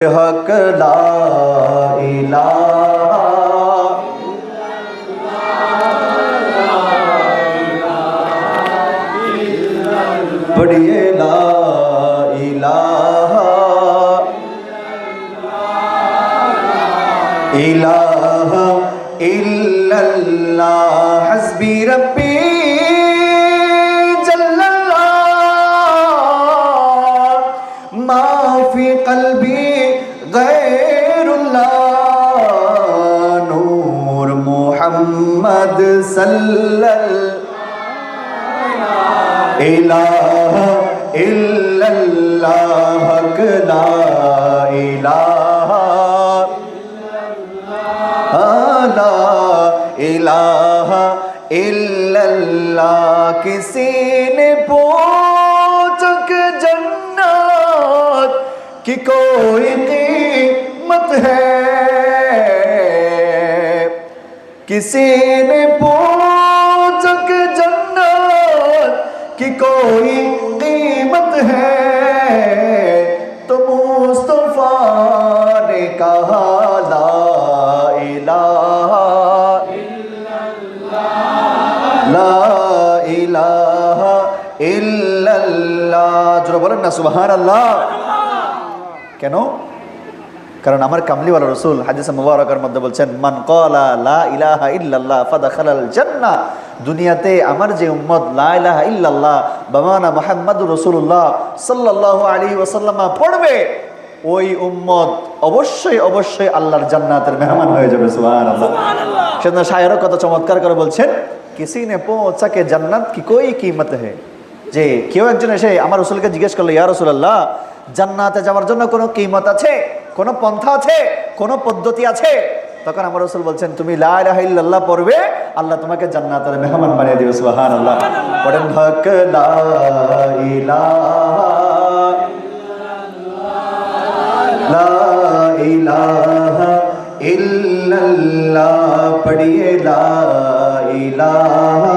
हक ला इलाहा पढ़िए ला इलाहा इलाहा इल्लल्लाह हस्बी रब्बी जल्लल्लाह मा फी क़ल्बी गैरुल्लाह नूर मुहम्मद सल्लल्लाहु इलाहा इल्लल्लाह हक ला इलाहा ला इलाहा इल्लल्लाह किसी ने पूछा कि जन्नत की कोई कीमत है, किसी ने पूछा कि जन्नत की कोई कीमत है, तो मुस्तफा ने कहा ला इलाहा ला इलाहा इल्लल्लाह। जो बोलें ना सुबहान अल्लाह। কেন? কারণ আমার কামলিওয়ালা রাসূল হাদিসে মুবারাকার মধ্যে বলছেন মান ক্বালা লা ইলাহা ইল্লাল্লাহ ফাদাখালাল জান্নাহ। দুনিয়াতে আমার যে উম্মত লা ইলাহা ইল্লাল্লাহ বামানা মুহাম্মাদুর রাসূলুল্লাহ সাল্লাল্লাহু আলাইহি ওয়াসাল্লাম পড়বে, ওই উম্মত অবশ্যই অবশ্যই আল্লাহর জান্নাতের মেহমান হয়ে যাবে। সুবহানাল্লাহ। সেজন্য শায়ের কত চমৎকার করে বলছেন কিসি নে পৌঁছা কে জান্নাত কি কোই কিমত है। যে কেউ একজন এসে আমার রাসূলকে জিজ্ঞেস করলো ইয়া রাসূলুল্লাহ জান্নাতে যাওয়ার জন্য কোনো কিমত আছে, কোনো পন্থা আছে, কোনো পদ্ধতি আছে? তখন আমার রাসূল বলছেন তুমি লা ইলাহা ইল্লাল্লাহ পড়বে, আল্লাহ তোমাকে জান্নাতের মেহমান বানিয়ে দিবে। সুবহানাল্লাহ। পড়েন হক লা ইলাহা লা ইলাহা ইল্লাল্লাহ পড়িয়ে লা ইলাহা